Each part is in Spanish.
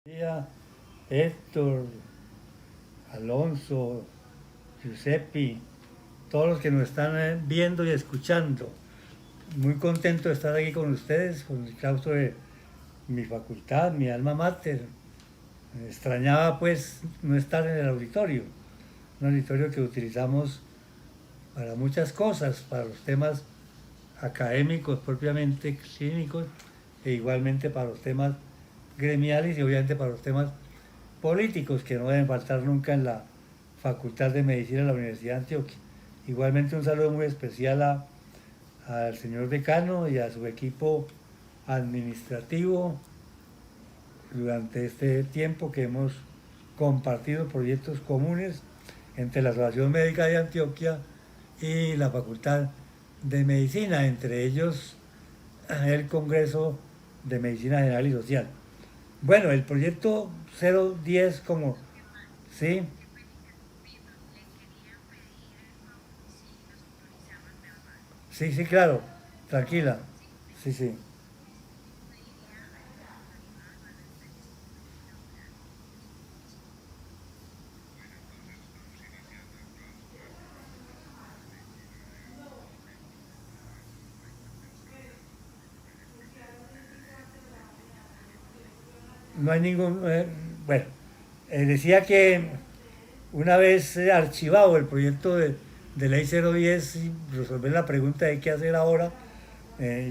Día, Héctor, Alonso, Giuseppe, todos los que nos están viendo y escuchando. Muy contento de estar aquí con ustedes, con el claustro de mi facultad, mi alma mater. Me extrañaba pues no estar en el auditorio, un auditorio que utilizamos para muchas cosas, para los temas académicos propiamente clínicos e igualmente para los temas gremiales y obviamente para los temas políticos que no deben faltar nunca en la Facultad de Medicina de la Universidad de Antioquia. Igualmente un saludo muy especial al señor decano y a su equipo administrativo durante este tiempo que hemos compartido proyectos comunes entre la Asociación Médica de Antioquia y la Facultad de Medicina, entre ellos el Congreso de Medicina General y Social. Bueno, el proyecto 010 como, sí, sí, sí, claro, tranquila, sí, sí. No hay ningún, bueno, decía que una vez archivado el proyecto de ley 010 y resolver la pregunta de qué hacer ahora,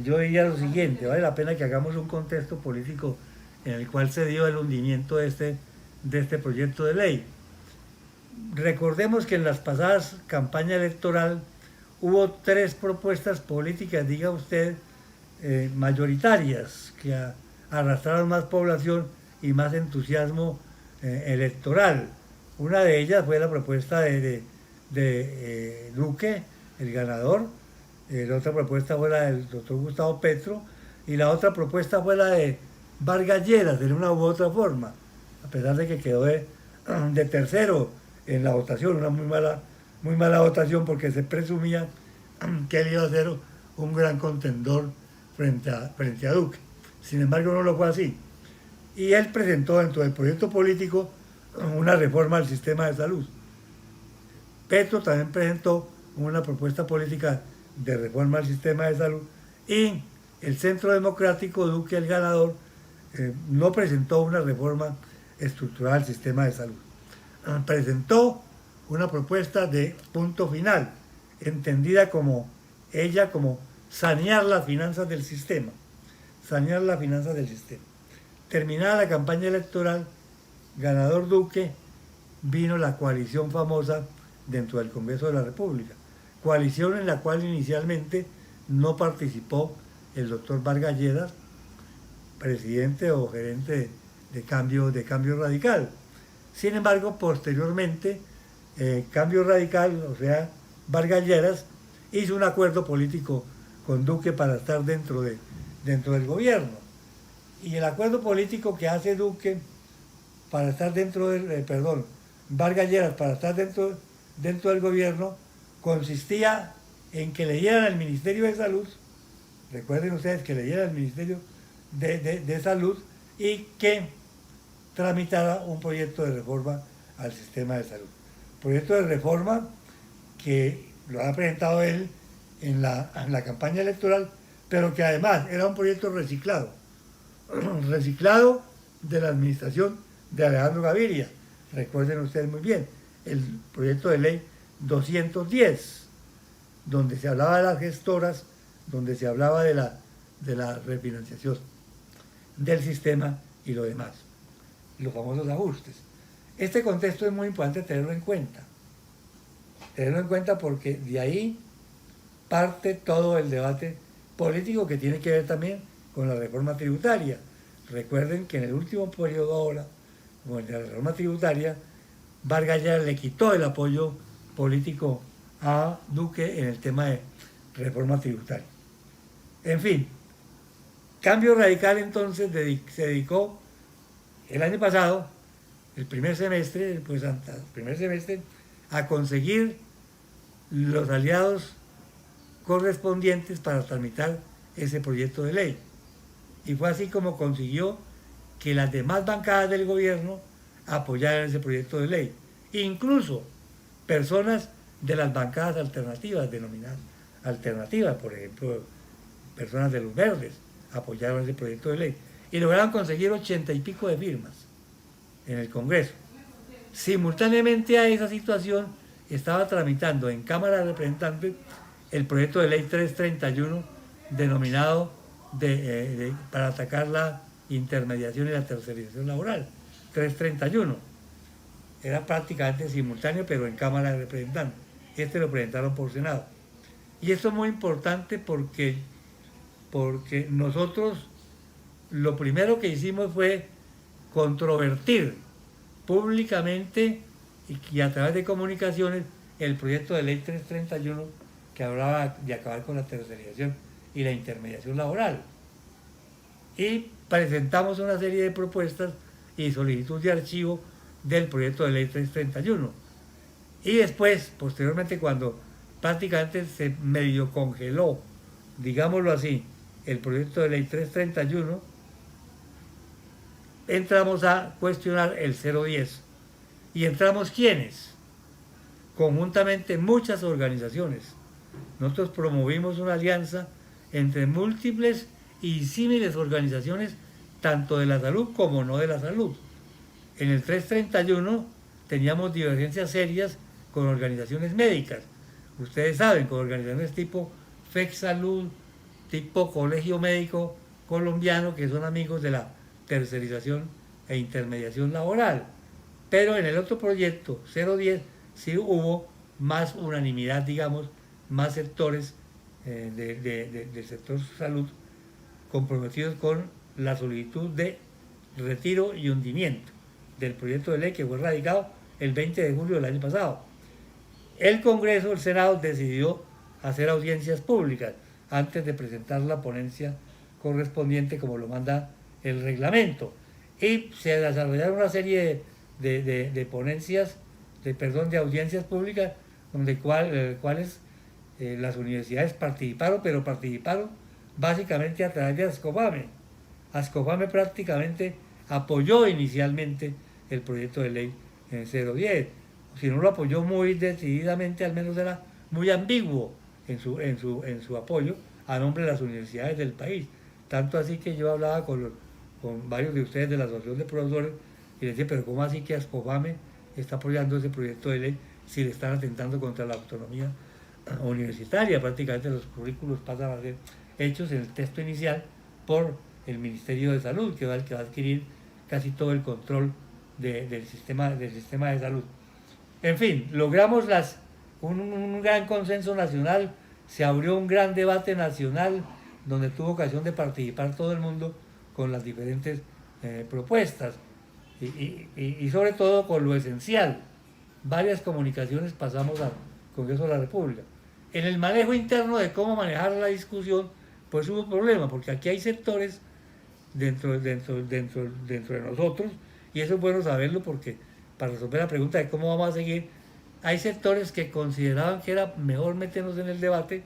yo diría lo siguiente: vale la pena que hagamos un contexto político en el cual se dio el hundimiento de este proyecto de ley. Recordemos que en las pasadas campañas electorales hubo tres propuestas políticas, diga usted, mayoritarias, que arrastraron más población y más entusiasmo electoral. Una de ellas fue la propuesta de Duque, el ganador. La otra propuesta fue la del doctor Gustavo Petro. Y la otra propuesta fue la de Vargas Lleras, de una u otra forma, a pesar de que quedó de tercero en la votación, una muy mala votación porque se presumía que él iba a ser un gran contendor frente a Duque. Sin embargo, no lo fue así. Y él presentó dentro del proyecto político una reforma al sistema de salud. Petro también presentó una propuesta política de reforma al sistema de salud y el Centro Democrático, Duque, el ganador, no presentó una reforma estructural al sistema de salud. Presentó una propuesta de punto final, entendida como ella como sanear las finanzas del sistema, sanear las finanzas del sistema. Terminada la campaña electoral, ganador Duque, vino la coalición famosa dentro del Congreso de la República, coalición en la cual inicialmente no participó el doctor Vargas Lleras, presidente o gerente de cambio Radical. Sin embargo, posteriormente, Cambio Radical, o sea, Vargas Lleras, hizo un acuerdo político con Duque para estar dentro del gobierno. Y el acuerdo político que hace Duque para estar dentro del, perdón, Vargas Lleras para estar dentro del gobierno consistía en que le dieran al Ministerio de Salud, recuerden ustedes que le dieran al Ministerio de Salud y que tramitara un proyecto de reforma al sistema de salud. Proyecto de reforma que lo ha presentado él en la campaña electoral, pero que además era un proyecto reciclado, reciclado de la administración de Alejandro Gaviria. Recuerden ustedes muy bien, el proyecto de ley 210, donde se hablaba de las gestoras, donde se hablaba de la refinanciación del sistema y lo demás, los famosos ajustes. Este contexto es muy importante tenerlo en cuenta porque de ahí parte todo el debate político que tiene que ver también con la reforma tributaria. Recuerden que en el último periodo ahora, con la reforma tributaria, Vargas ya le quitó el apoyo político a Duque en el tema de reforma tributaria. En fin, Cambio Radical entonces se dedicó el año pasado, el primer semestre, pues el primer semestre, a conseguir los aliados correspondientes para tramitar ese proyecto de ley. Y fue así como consiguió que las demás bancadas del gobierno apoyaran ese proyecto de ley. Incluso personas de las bancadas alternativas, denominadas alternativas, por ejemplo, personas de los verdes, apoyaron ese proyecto de ley. Y lograron conseguir 80 y pico de firmas en el Congreso. Simultáneamente a esa situación, estaba tramitando en Cámara de Representantes el proyecto de ley 331, denominado para atacar la intermediación y la tercerización laboral, 331. Era prácticamente simultáneo, pero en Cámara de Representantes. Este lo presentaron por Senado. Y esto es muy importante porque nosotros lo primero que hicimos fue controvertir públicamente y a través de comunicaciones el proyecto de ley 331 que hablaba de acabar con la tercerización y la intermediación laboral. Y presentamos una serie de propuestas y solicitud de archivo del proyecto de ley 331. Y después, posteriormente, cuando prácticamente se medio congeló, digámoslo así, el proyecto de ley 331, entramos a cuestionar el 010. ¿Y entramos quiénes? Conjuntamente muchas organizaciones. Nosotros promovimos una alianza entre múltiples y símiles organizaciones, tanto de la salud como no de la salud. En el 331 teníamos divergencias serias con organizaciones médicas. Ustedes saben, con organizaciones tipo FECSalud, tipo Colegio Médico Colombiano, que son amigos de la tercerización e intermediación laboral. Pero en el otro proyecto, 010, sí hubo más unanimidad, digamos, más sectores del sector salud comprometidos con la solicitud de retiro y hundimiento del proyecto de ley que fue radicado el 20 de julio del año pasado. El Congreso, el Senado, decidió hacer audiencias públicas antes de presentar la ponencia correspondiente como lo manda el reglamento. Y se desarrollaron una serie de ponencias, de audiencias públicas, donde cuales las universidades participaron, pero participaron básicamente a través de Ascofame. Ascofame prácticamente apoyó inicialmente el proyecto de ley 010. Si no lo apoyó muy decididamente, al menos era muy ambiguo en su apoyo a nombre de las universidades del país. Tanto así que yo hablaba con varios de ustedes de la Asociación de Profesores y les decía, pero ¿cómo así que Ascofame está apoyando ese proyecto de ley si le están atentando contra la autonomía universitaria? Prácticamente los currículos pasan a ser hechos en el texto inicial por el Ministerio de Salud, que va a adquirir casi todo el control del sistema de salud. En fin, logramos un gran consenso nacional, se abrió un gran debate nacional donde tuvo ocasión de participar todo el mundo con las diferentes propuestas y sobre todo con lo esencial. Varias comunicaciones pasamos al Congreso de la República. En el manejo interno de cómo manejar la discusión, pues hubo problema, porque aquí hay sectores dentro de nosotros, y eso es bueno saberlo porque para resolver la pregunta de cómo vamos a seguir, hay sectores que consideraban que era mejor meternos en el debate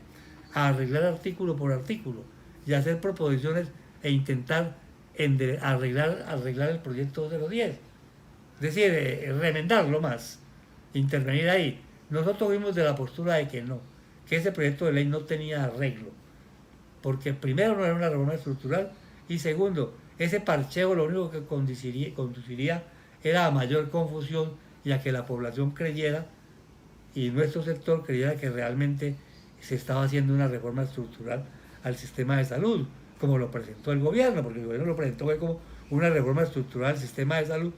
a arreglar artículo por artículo y hacer proposiciones e intentar arreglar el proyecto 010. Es decir, remendarlo más, intervenir ahí. Nosotros vimos de la postura de que no, que ese proyecto de ley no tenía arreglo, porque primero no era una reforma estructural y segundo, ese parcheo lo único que conduciría era a mayor confusión y a que la población creyera y nuestro sector creyera que realmente se estaba haciendo una reforma estructural al sistema de salud, como lo presentó el gobierno, porque el gobierno lo presentó como una reforma estructural al sistema de salud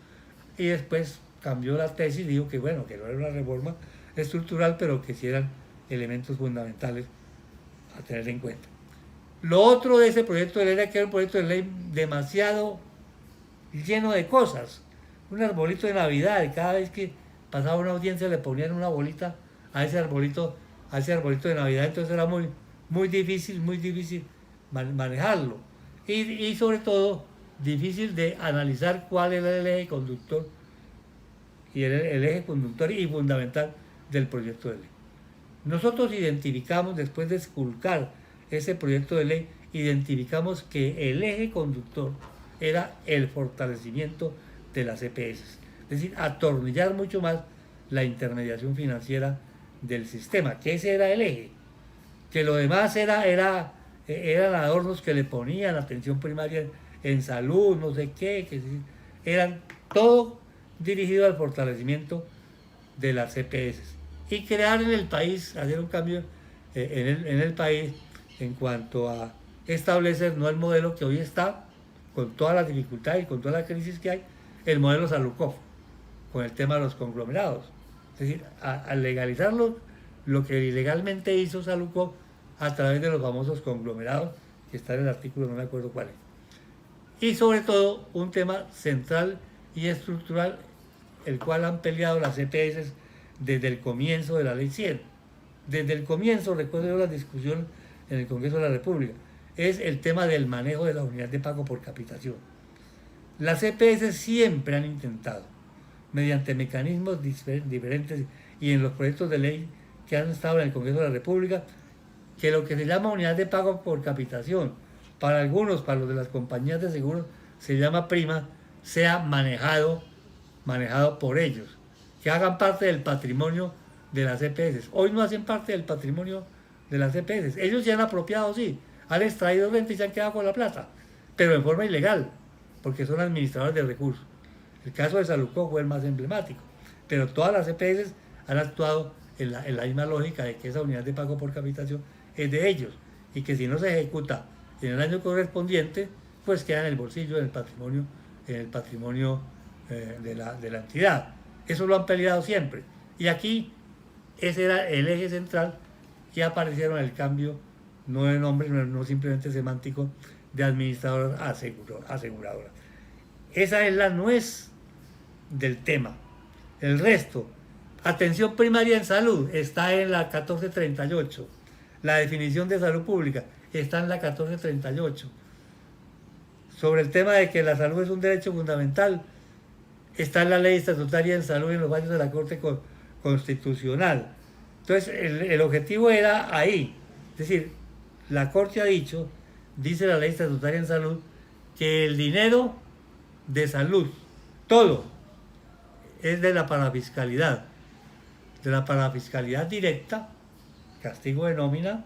y después cambió la tesis y dijo que bueno, que no era una reforma estructural, pero que sí eran elementos fundamentales a tener en cuenta. Lo otro de ese proyecto de ley era que era un proyecto de ley demasiado lleno de cosas, un arbolito de Navidad, y cada vez que pasaba una audiencia le ponían una bolita a ese arbolito de Navidad, entonces era muy difícil manejarlo y sobre todo difícil de analizar cuál era el eje conductor y el eje conductor y fundamental del proyecto de ley. Nosotros identificamos, después de esculcar ese proyecto de ley, identificamos que el eje conductor era el fortalecimiento de las EPS, es decir, atornillar mucho más la intermediación financiera del sistema, que ese era el eje, que lo demás eran adornos que le ponían atención primaria en salud, no sé qué, eran todo dirigido al fortalecimiento de las EPS y crear en el país, hacer un cambio en el país en cuanto a establecer no el modelo que hoy está, con todas las dificultades y con toda la crisis que hay, el modelo Salukov, con el tema de los conglomerados. Es decir, al legalizarlo, lo que ilegalmente hizo Salukov a través de los famosos conglomerados, que está en el artículo, no me acuerdo cuál es. Y sobre todo, un tema central y estructural, el cual han peleado las EPS desde el comienzo de la Ley 100. Desde el comienzo, recuerdo yo la discusión en el Congreso de la República, es el tema del manejo de la unidad de pago por capitación. Las EPS siempre han intentado, mediante mecanismos diferentes y en los proyectos de ley que han estado en el Congreso de la República, que lo que se llama unidad de pago por capitación, para algunos, para los de las compañías de seguros, se llama prima, sea manejado por ellos, que hagan parte del patrimonio de las EPS. Hoy no hacen parte del patrimonio de las EPS. Ellos se han apropiado, sí, han extraído renta y se han quedado con la plata, pero en forma ilegal, porque son administradores de recursos. El caso de Salukov fue el más emblemático, pero todas las EPS han actuado en la misma lógica de que esa unidad de pago por capitación es de ellos y que si no se ejecuta en el año correspondiente, pues queda en el bolsillo, en el patrimonio de la entidad. Eso lo han peleado siempre. Y aquí ese era el eje central y aparecieron el cambio, no de nombre, no simplemente semántico, de administrador a aseguradora. Esa es la nuez del tema. El resto, atención primaria en salud, está en la 1438. La definición de salud pública está en la 1438. Sobre el tema de que la salud es un derecho fundamental, está en la ley estatutaria en salud en los fallos de la Corte Constitucional. Entonces, el objetivo era ahí. Es decir, la Corte ha dicho, dice la ley estatutaria en salud, que el dinero de salud, todo, es de la parafiscalidad directa, castigo de nómina,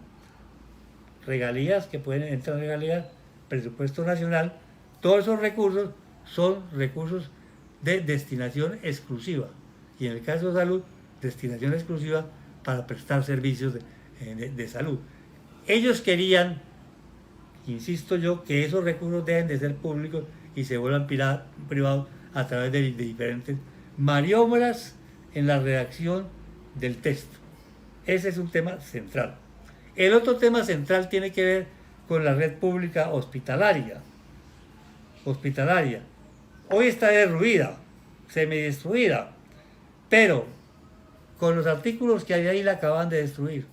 regalías que pueden entrar en regalías, presupuesto nacional, todos esos recursos son recursos de destinación exclusiva. Y en el caso de salud, destinación exclusiva para prestar servicios de salud. Ellos querían, insisto yo, que esos recursos dejen de ser públicos y se vuelvan privados a través de diferentes maniobras en la redacción del texto. Ese es un tema central. El otro tema central tiene que ver con la red pública hospitalaria. Hoy está derruida, semidestruida, pero con los artículos que hay ahí la acaban de destruir.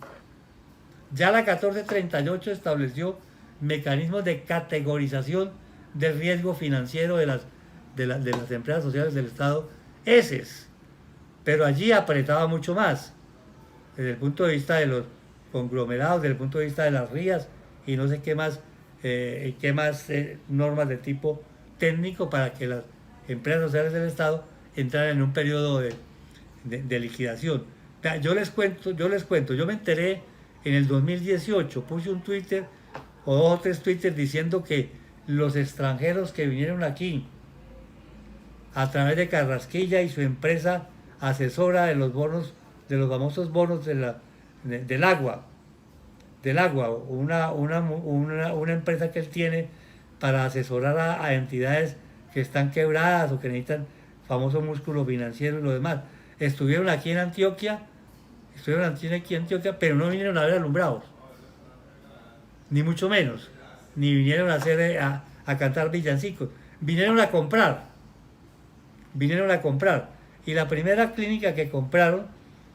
Ya la 1438 estableció mecanismos de categorización del riesgo financiero de las empresas sociales del Estado, pero allí apretaba mucho más, desde el punto de vista de los conglomerados, desde el punto de vista de las RIAs y no sé qué más normas de tipo técnico para que las empresas sociales del Estado entraran en un periodo de liquidación. Yo les cuento, yo me enteré en el 2018, puse un Twitter o 2 o 3 Twitter diciendo que los extranjeros que vinieron aquí a través de Carrasquilla y su empresa asesora de los bonos, de los famosos bonos del agua, una empresa que él tiene para asesorar a entidades que están quebradas o que necesitan famoso músculo financiero y lo demás. Estuvieron aquí en Antioquia, pero no vinieron a ver alumbrados, ni mucho menos, ni vinieron a cantar villancicos, vinieron a comprar. Y la primera clínica que compraron,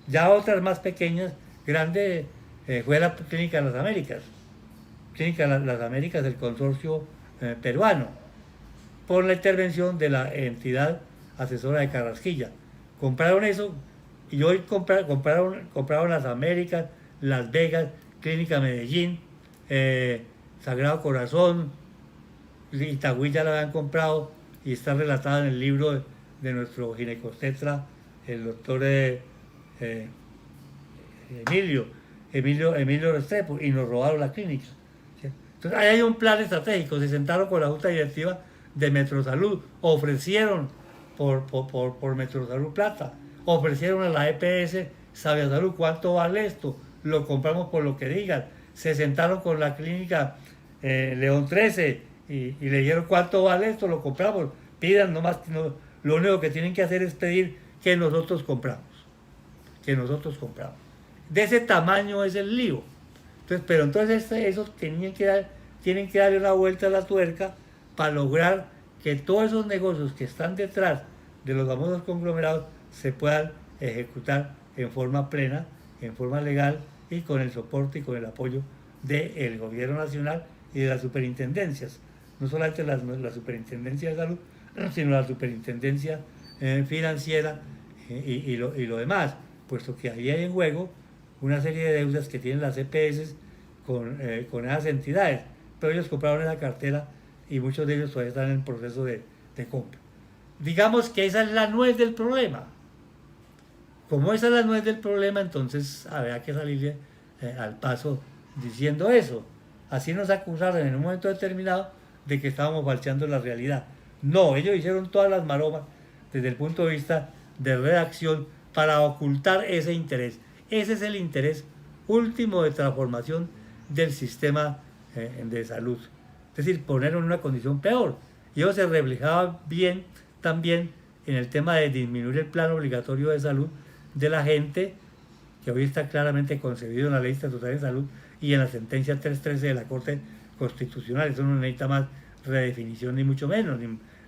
ya otras más pequeñas, grandes, fue la Clínica Las Américas. Clínica Las Américas del consorcio peruano, por la intervención de la entidad asesora de Carrasquilla. Compraron eso y hoy compraron Las Américas, Las Vegas, Clínica Medellín, Sagrado Corazón, Itagüí ya la habían comprado y está relatada en el libro de nuestro ginecobstetra, el doctor eh, Emilio Restrepo, y nos robaron la clínica. ¿Sí? Entonces, ahí hay un plan estratégico. Se sentaron con la Junta Directiva de Metrosalud, ofrecieron por Metrosalud plata, ofrecieron a la EPS Sabia Salud, ¿cuánto vale esto? Lo compramos por lo que digan. Se sentaron con la clínica León 13 y le dijeron cuánto vale esto, lo compramos. Pidan nomás, no, lo único que tienen que hacer es pedir que nosotros compramos. Que nosotros compramos. De ese tamaño es el lío. Entonces, pero entonces esos tienen que darle una vuelta a la tuerca para lograr que todos esos negocios que están detrás de los famosos conglomerados se puedan ejecutar en forma plena, en forma legal y con el soporte y con el apoyo del gobierno nacional y de las superintendencias. No solamente la superintendencia de salud, sino la superintendencia financiera y lo demás, puesto que ahí hay en juego una serie de deudas que tienen las EPS con esas entidades, pero ellos compraron esa cartera y muchos de ellos todavía están en proceso de compra. Digamos que esa es la nuez del problema. Como esa es la nuez del problema, entonces habrá que salirle al paso diciendo eso. Así nos acusaron en un momento determinado de que estábamos falseando la realidad. No, ellos hicieron todas las maromas desde el punto de vista de redacción para ocultar ese interés. Ese es el interés último de transformación del sistema de salud. Es decir, ponerlo en una condición peor. Y eso se reflejaba bien también en el tema de disminuir el plan obligatorio de salud de la gente, que hoy está claramente concebido en la Ley Estatutaria de Salud y en la sentencia 313 de la Corte Constitucional. Eso no necesita más redefinición ni mucho menos,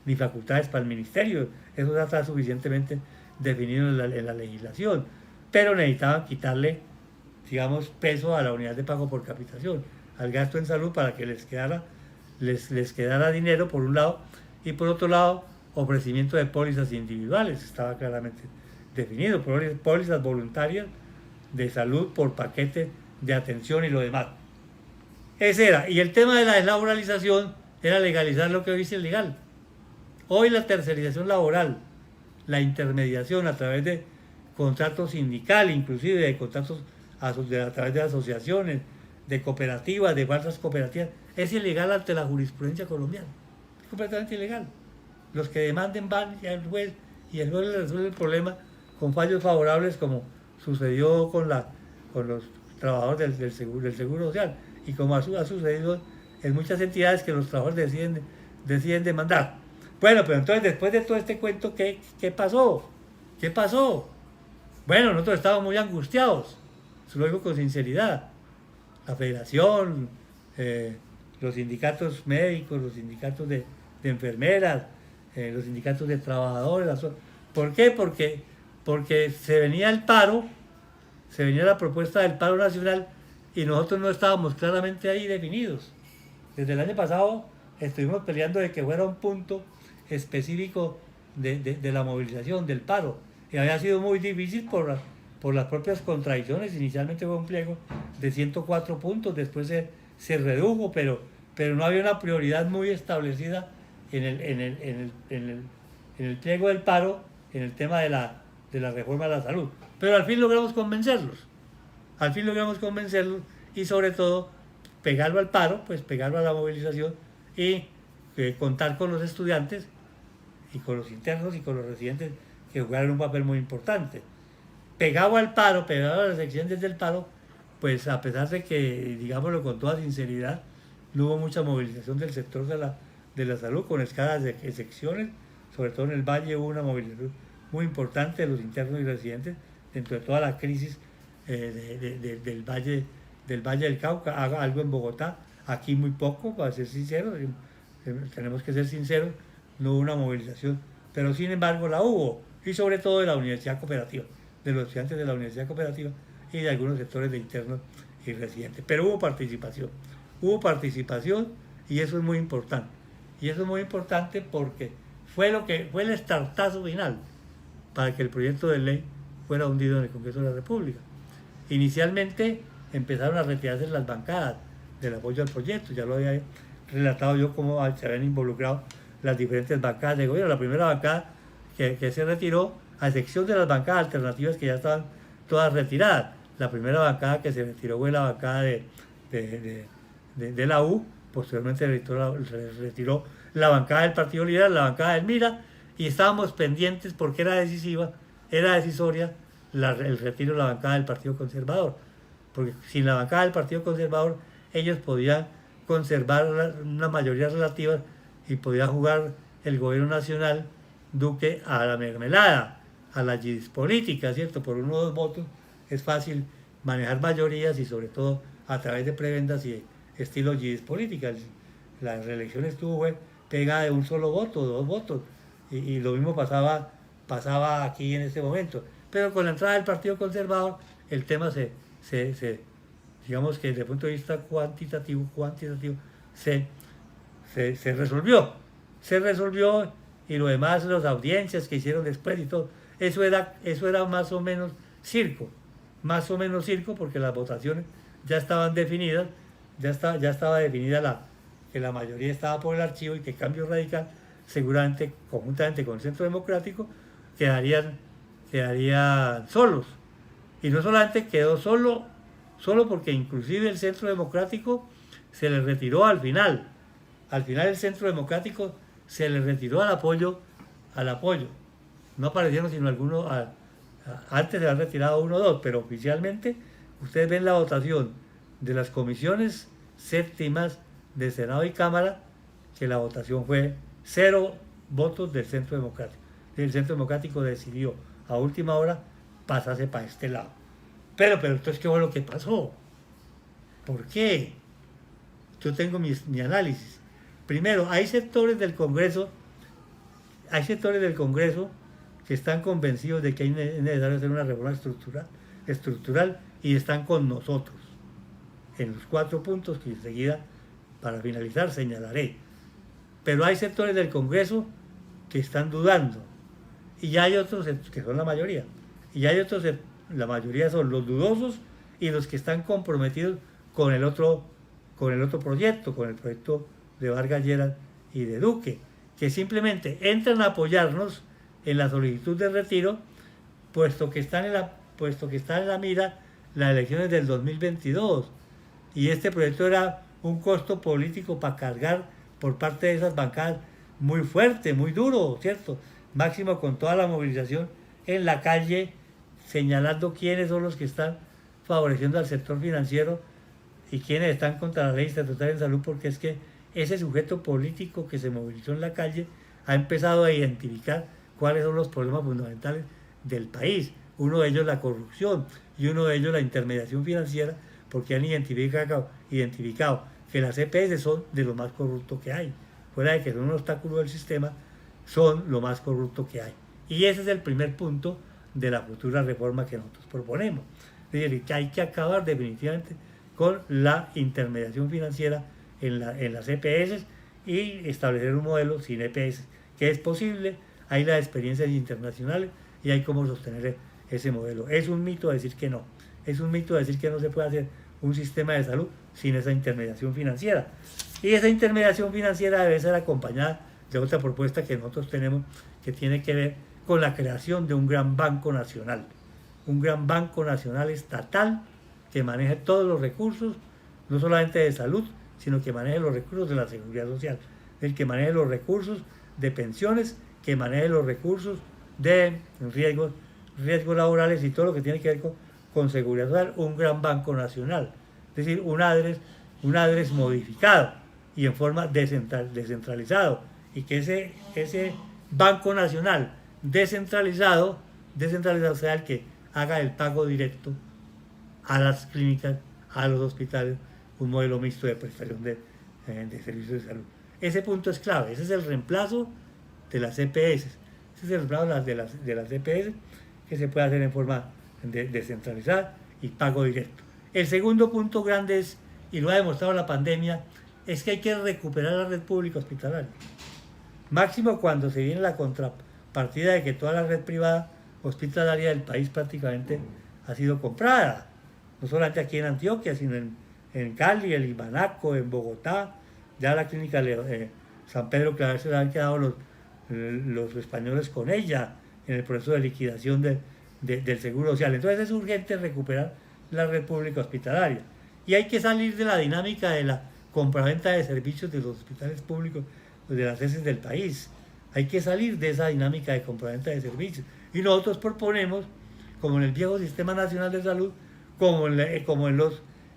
ni facultades para el ministerio. Eso ya está suficientemente definido en la legislación. Pero necesitaban quitarle, digamos, peso a la unidad de pago por capitación, al gasto en salud, para que les quedara dinero por un lado, y por otro lado ofrecimiento de pólizas individuales, estaba claramente definido, pólizas voluntarias de salud por paquete de atención y lo demás. Ese era. Y el tema de la deslaboralización era legalizar lo que hoy es ilegal. Hoy la tercerización laboral, la intermediación a través de contratos sindicales, inclusive de contratos a través de asociaciones, de cooperativas, de falsas cooperativas, es ilegal ante la jurisprudencia colombiana. Es completamente ilegal. Los que demanden van al juez y el juez les resuelve el problema con fallos favorables, como sucedió con los trabajadores del seguro social, y como ha sucedido en muchas entidades que los trabajadores deciden demandar. Bueno, pero entonces después de todo este cuento, ¿qué pasó? ¿Qué pasó? Bueno, nosotros estábamos muy angustiados, se lo digo con sinceridad. La federación, los sindicatos médicos, los sindicatos de enfermeras, los sindicatos de trabajadores. ¿Por qué? Porque se venía el paro, se venía la propuesta del paro nacional y nosotros no estábamos claramente ahí definidos. Desde el año pasado estuvimos peleando de que fuera un punto específico de la movilización, del paro, y había sido muy difícil por las propias contradicciones. Inicialmente fue un pliego de 104 puntos, después se redujo, pero no había una prioridad muy establecida en el pliego del paro, en el tema de la reforma de la salud. Pero al fin logramos convencerlos, y sobre todo pegarlo al paro, pues pegarlo a la movilización y contar con los estudiantes y con los internos y con los residentes, que jugaron un papel muy importante. Pegado al paro, pegado a las exigentes del paro, pues a pesar de que, digámoslo con toda sinceridad, no hubo mucha movilización del sector de la salud, con escalas de excepciones. Sobre todo en el Valle hubo una movilización muy importante de los internos y residentes dentro de toda la crisis del Valle del Cauca. Algo en Bogotá, aquí muy poco, para ser sinceros, tenemos que ser sinceros, no hubo una movilización, pero sin embargo la hubo, y sobre todo de la Universidad Cooperativa, de los estudiantes de la Universidad Cooperativa y de algunos sectores de internos y residentes. Pero hubo participación, y eso es muy importante. Y eso es muy importante porque fue el estartazo final para que el proyecto de ley fuera hundido en el Congreso de la República. Inicialmente empezaron a retirarse las bancadas del apoyo al proyecto, ya lo había relatado yo cómo se habían involucrado las diferentes bancadas de gobierno. La primera bancada que se retiró, a excepción de las bancadas alternativas que ya estaban todas retiradas. La primera bancada que se retiró fue la bancada de la U, posteriormente se retiró la bancada del Partido Liberal, la bancada del Mira, y estábamos pendientes porque era decisoria el retiro de la bancada del Partido Conservador, porque sin la bancada del Partido Conservador ellos podían conservar una mayoría relativa y podía jugar el gobierno nacional Duque a la mermelada, a la política, ¿cierto? Por 1 o 2 votos es fácil manejar mayorías y sobre todo a través de prebendas y estilo política. La reelección estuvo pegada de un solo voto, 2 votos, y lo mismo pasaba aquí en este momento. Pero con la entrada del Partido Conservador el tema digamos que desde el punto de vista cuantitativo se resolvió, y lo demás, las audiencias que hicieron después y todo, eso era más o menos circo, porque las votaciones ya estaban definidas, ya estaba definida que la mayoría estaba por el archivo y que Cambio Radical, seguramente, conjuntamente con el Centro Democrático, quedarían solos. Y no solamente quedó solo porque inclusive el Centro Democrático se le retiró al final. Al final el Centro Democrático se le retiró al apoyo. No aparecieron sino algunos, antes de haber retirado 1 o 2, pero oficialmente ustedes ven la votación de las comisiones séptimas de Senado y Cámara, que la votación fue 0 votos del Centro Democrático. El Centro Democrático decidió a última hora pasarse para este lado. Pero entonces, ¿qué fue lo que pasó? ¿Por qué? Yo tengo mi análisis. Primero, hay sectores del Congreso que están convencidos de que es necesario hacer una reforma estructural y están con nosotros en los 4 puntos que enseguida, para finalizar, señalaré. Pero hay sectores del Congreso que están dudando, y hay otros que son la mayoría, y hay otros, la mayoría son los dudosos y los que están comprometidos con el otro proyecto, con el proyecto de Vargas Lleras y de Duque, que simplemente entran a apoyarnos en la solicitud de retiro, puesto que están en la mira las elecciones del 2022, y este proyecto era un costo político para cargar por parte de esas bancadas muy fuerte, muy duro, ¿cierto? Máximo con toda la movilización en la calle, señalando quiénes son los que están favoreciendo al sector financiero y quienes están contra la ley estatal en salud, porque es que ese sujeto político que se movilizó en la calle ha empezado a identificar cuáles son los problemas fundamentales del país. Uno de ellos la corrupción y uno de ellos la intermediación financiera, porque han identificado que las EPS son de lo más corrupto que hay. Fuera de que son un obstáculo del sistema, son lo más corrupto que hay. Y ese es el primer punto de la futura reforma que nosotros proponemos. Es decir, que hay que acabar definitivamente con la intermediación financiera en las EPS y establecer un modelo sin EPS, que es posible. Hay las experiencias internacionales y hay cómo sostener ese modelo. Es un mito decir que no. Es un mito decir que no se puede hacer un sistema de salud sin esa intermediación financiera. Y esa intermediación financiera debe ser acompañada de otra propuesta que nosotros tenemos, que tiene que ver con la creación de un gran banco nacional. Un gran banco nacional estatal que maneje todos los recursos, no solamente de salud, sino que maneje los recursos de la seguridad social, el que maneje los recursos de pensiones, que maneje los recursos de riesgos laborales y todo lo que tiene que ver con seguridad social. Un gran banco nacional, es decir, un ADRES modificado y en forma descentralizado, y que ese banco nacional descentralizado sea el que haga el pago directo a las clínicas, a los hospitales, un modelo mixto de prestación de servicios de salud. Ese punto es clave. Ese es el reemplazo de las EPS. Ese es el reemplazo de las EPS, que se puede hacer en forma descentralizada y pago directo. El segundo punto grande es, y lo ha demostrado la pandemia, es que hay que recuperar la red pública hospitalaria. Máximo cuando se viene la contrapartida de que toda la red privada hospitalaria del país prácticamente ha sido comprada. No solamente aquí en Antioquia, sino en Cali, en Ibanaco, en Bogotá, Ya la clínica San Pedro Claver se la han quedado los españoles con ella en el proceso de liquidación del Seguro Social. Entonces es urgente recuperar la red pública hospitalaria. Y hay que salir de la dinámica de la compraventa de servicios de los hospitales públicos, de las heces del país. Hay que salir de esa dinámica de compraventa de servicios. Y nosotros proponemos, como en el viejo Sistema Nacional de Salud, como en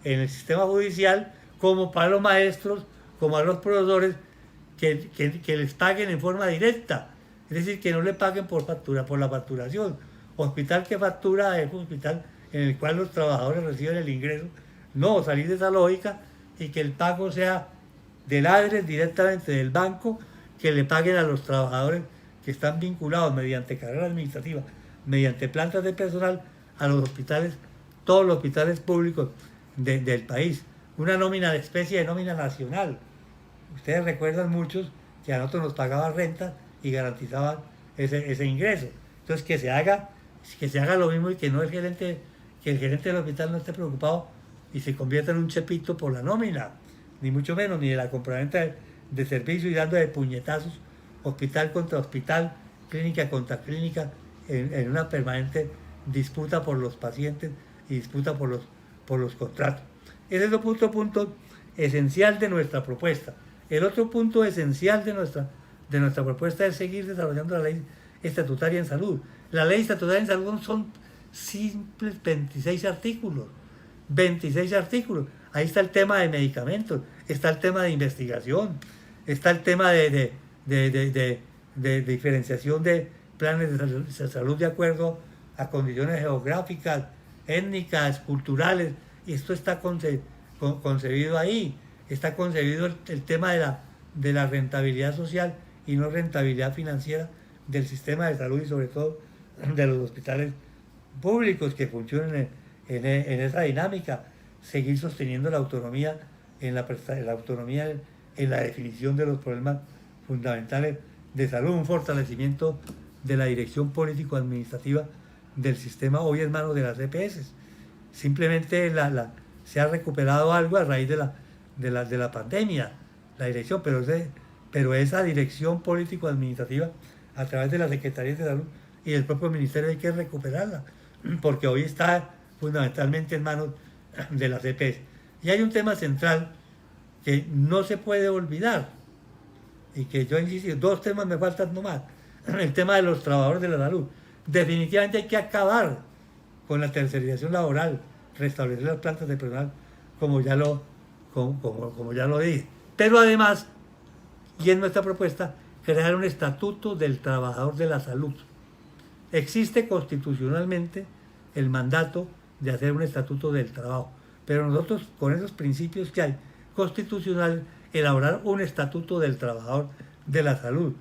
el sistema judicial, como para los maestros, como a los profesores, que les paguen en forma directa. Es decir, que no le paguen por la facturación. Hospital que factura es un hospital en el cual los trabajadores reciben el ingreso. No, salir de esa lógica y que el pago sea del ADRES directamente del banco, que le paguen a los trabajadores que están vinculados mediante carrera administrativa, mediante plantas de personal, a los hospitales, todos los hospitales públicos del país. Una nómina de especie de nómina nacional. Ustedes recuerdan muchos que a nosotros nos pagaban renta y garantizaban ese ingreso. Entonces que se haga lo mismo y que no que el gerente del hospital no esté preocupado y se convierta en un chepito por la nómina, ni mucho menos, ni de la compraventa de servicios y dando de puñetazos hospital contra hospital, clínica contra clínica, en una permanente disputa por los pacientes y disputa por los contratos. Ese es otro punto esencial de nuestra propuesta. El otro punto esencial de nuestra propuesta es seguir desarrollando la ley estatutaria en salud. La ley estatutaria en salud son simples 26 artículos. 26 artículos. Ahí está el tema de medicamentos, está el tema de investigación, está el tema de diferenciación de planes de salud de acuerdo a condiciones geográficas, étnicas, culturales, y esto está concebido ahí. Está concebido el tema de la rentabilidad social y no rentabilidad financiera del sistema de salud y sobre todo de los hospitales públicos que funcionen en esa dinámica, seguir sosteniendo la autonomía en la definición de los problemas fundamentales de salud, un fortalecimiento de la dirección político-administrativa del sistema hoy en manos de las EPS. Simplemente se ha recuperado algo a raíz de la pandemia, la dirección, pero esa dirección político-administrativa a través de las Secretarías de Salud y del propio Ministerio hay que recuperarla, porque hoy está fundamentalmente en manos de las EPS. Y hay un tema central que no se puede olvidar, y que yo insisto, dos temas me faltan nomás. El tema de los trabajadores de la salud. Definitivamente hay que acabar con la tercerización laboral, restablecer las plantas de personal, como ya lo dije. Pero además, y en nuestra propuesta, crear un estatuto del trabajador de la salud. Existe constitucionalmente el mandato de hacer un estatuto del trabajo, pero nosotros, con esos principios que hay constitucional, elaborar un estatuto del trabajador de la salud.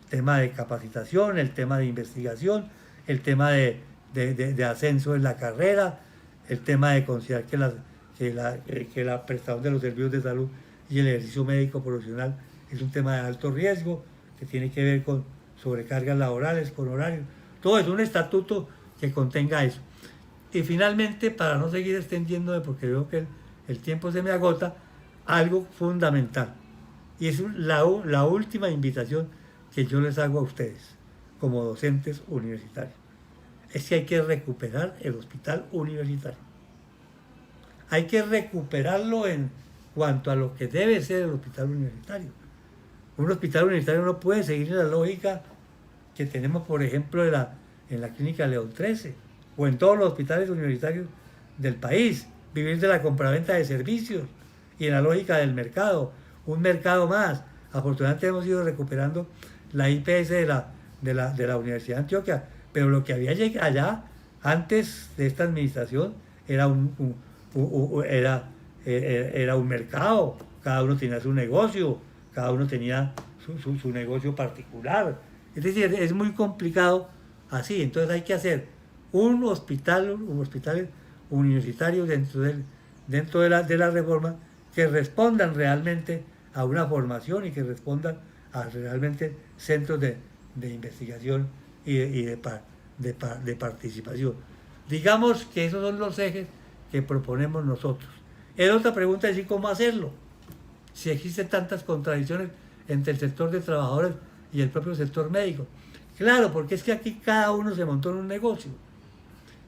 El tema de capacitación, el tema de investigación, el tema de ascenso en la carrera, el tema de considerar que la prestación de los servicios de salud y el ejercicio médico profesional es un tema de alto riesgo, que tiene que ver con sobrecargas laborales, con horarios. Todo es un estatuto que contenga eso. Y finalmente, para no seguir extendiéndome, porque veo que el tiempo se me agota, algo fundamental. Y es la última invitación que yo les hago a ustedes, como docentes universitarios. Es que hay que recuperar el hospital universitario. Hay que recuperarlo en cuanto a lo que debe ser el hospital universitario. Un hospital universitario no puede seguir la lógica que tenemos, por ejemplo, en la clínica León XIII o en todos los hospitales universitarios del país, vivir de la compraventa de servicios y en la lógica del mercado, un mercado más. Afortunadamente hemos ido recuperando la IPS de la Universidad de Antioquia, pero lo que había llegado allá antes de esta administración era un mercado, cada uno tenía su negocio, cada uno tenía su negocio particular. Es decir, es muy complicado así. Entonces hay que hacer un hospital universitario dentro de la reforma que respondan realmente a una formación y que respondan a realmente centros de investigación y de participación. Digamos que esos son los ejes que proponemos nosotros. Es otra pregunta, es decir, ¿cómo hacerlo? si existen tantas contradicciones entre el sector de trabajadores y el propio sector médico? Claro, porque es que aquí cada uno se montó en un negocio.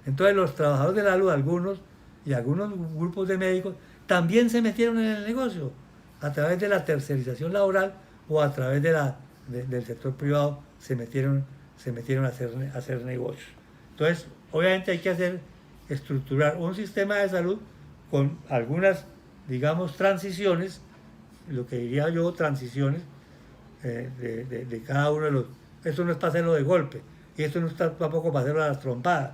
Entonces los trabajadores de la salud, algunos y algunos grupos de médicos, también se metieron en el negocio a través de la tercerización laboral o a través del sector privado se metieron a hacer negocios. Entonces, obviamente hay que estructurar un sistema de salud con algunas, digamos, transiciones, lo que diría yo, transiciones de cada uno de los... Esto no es para hacerlo de golpe, y esto no está tampoco para hacerlo a las trompadas,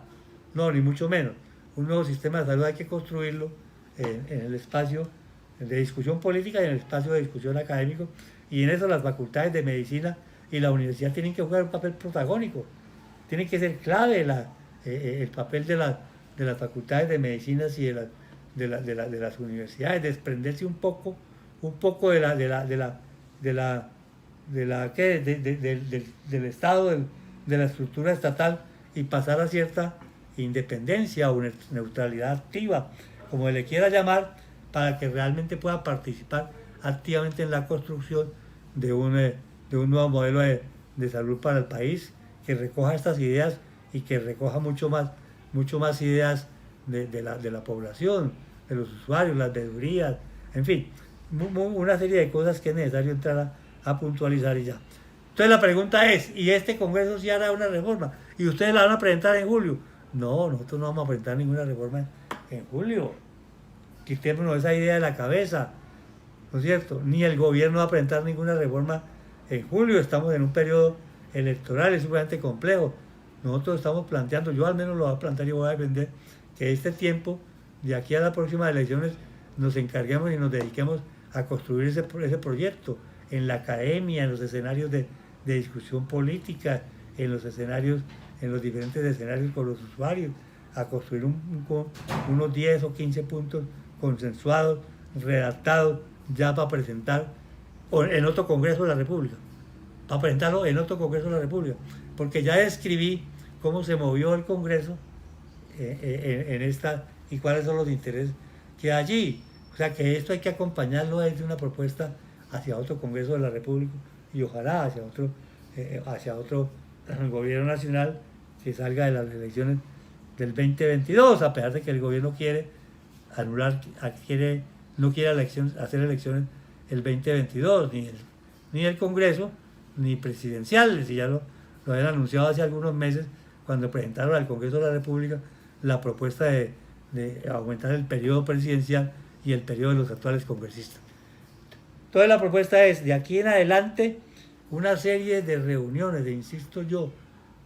no, ni mucho menos. Un nuevo sistema de salud hay que construirlo en el espacio de discusión política y en el espacio de discusión académico, y en eso las facultades de medicina y la universidad tienen que jugar un papel protagónico, tiene que ser clave el papel de las facultades de medicina y de las universidades, desprenderse un poco del Estado, de la estructura estatal, y pasar a cierta independencia o neutralidad activa, como le quiera llamar, para que realmente pueda participar activamente en la construcción de un nuevo modelo de salud para el país, que recoja estas ideas y que recoja mucho más ideas de la población, de los usuarios, las veedurías, en fin, una serie de cosas que es necesario entrar a puntualizar y ya. Entonces la pregunta es, ¿y este Congreso sí hará una reforma? ¿Y ustedes la van a presentar en julio? No, nosotros no vamos a presentar ninguna reforma en julio. Quitémonos esa idea de la cabeza, ¿no es cierto? Ni el gobierno va a presentar ninguna reforma en julio. Estamos en un periodo electoral, es sumamente complejo. Nosotros estamos planteando, yo al menos lo voy a plantear y voy a defender, que este tiempo, de aquí a las próximas elecciones, nos encarguemos y nos dediquemos a construir ese proyecto en la academia, en los escenarios de discusión política, en los diferentes escenarios con los usuarios, a construir unos 10 o 15 puntos consensuados, redactados, ya para presentar en otro Congreso de la República, para presentarlo en otro Congreso de la República, porque ya describí cómo se movió el Congreso en esta y cuáles son los intereses que hay allí. O sea que esto hay que acompañarlo desde una propuesta hacia otro Congreso de la República y ojalá hacia otro gobierno nacional que salga de las elecciones del 2022, a pesar de que el gobierno quiere no quiere hacer elecciones el 2022, ni el Congreso, ni presidenciales, y ya lo habían anunciado hace algunos meses cuando presentaron al Congreso de la República la propuesta de aumentar el periodo presidencial y el periodo de los actuales congresistas. Entonces la propuesta es, de aquí en adelante, una serie de reuniones, insisto yo,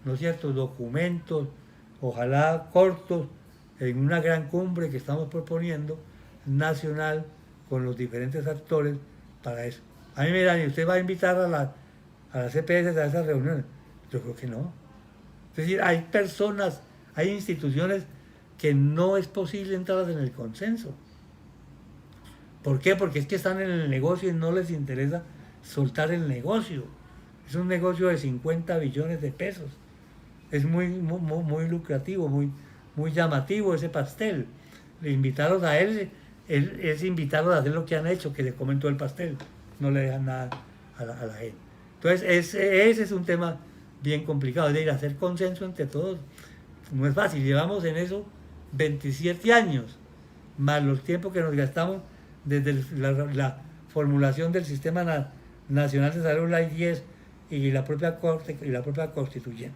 ¿no es cierto?, documentos, ojalá cortos, en una gran cumbre que estamos proponiendo, nacional, con los diferentes actores para eso. A mí me dirán, ¿y usted va a invitar a las EPS a esas reuniones? Yo creo que no. Es decir, hay personas, hay instituciones que no es posible entrarlas en el consenso. ¿Por qué? Porque es que están en el negocio y no les interesa soltar el negocio. Es un negocio de 50 billones de pesos. Es muy lucrativo, muy llamativo ese pastel. Invitarlos a él es invitarlos a hacer lo que han hecho, que le comen todo el pastel. No le dejan nada a la gente. Entonces, ese es un tema bien complicado, es decir, hacer consenso entre todos. No es fácil, llevamos en eso 27 años, más los tiempos que nos gastamos desde la formulación del Sistema Nacional de Salud, la 10, y la propia Corte y la propia Constituyente.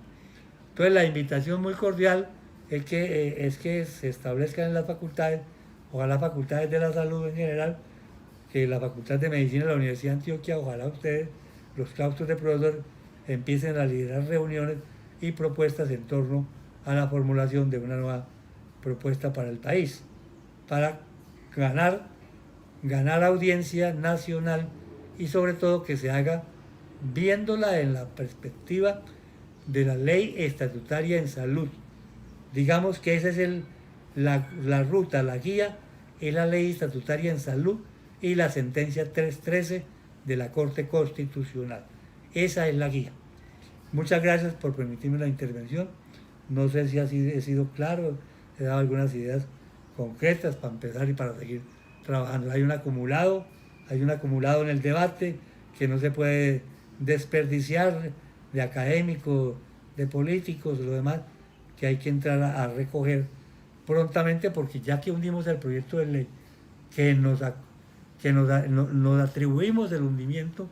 Entonces la invitación muy cordial es que se establezcan en las facultades, ojalá facultades de la salud en general, que la Facultad de Medicina de la Universidad de Antioquia, ojalá ustedes, los claustros de profesores, empiecen a liderar reuniones y propuestas en torno a la formulación de una nueva propuesta para el país, para ganar audiencia nacional y sobre todo que se haga viéndola en la perspectiva de la ley estatutaria en salud. Digamos que esa es la ruta, la guía, es la ley estatutaria en salud y la sentencia 313 de la Corte Constitucional. Esa es la guía. Muchas gracias por permitirme la intervención. No sé si he sido claro, he dado algunas ideas concretas para empezar y para seguir trabajando. Hay un acumulado hay un acumulado en el debate que no se puede desperdiciar de académicos, de políticos, lo demás, que hay que entrar a recoger prontamente, porque ya que hundimos el proyecto de ley, nos atribuimos el hundimiento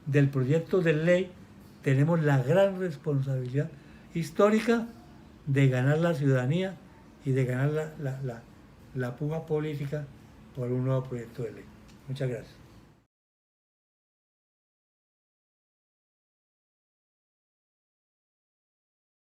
del proyecto de ley, tenemos la gran responsabilidad histórica de ganar la ciudadanía y de ganar la puja política por un nuevo proyecto de ley. Muchas gracias.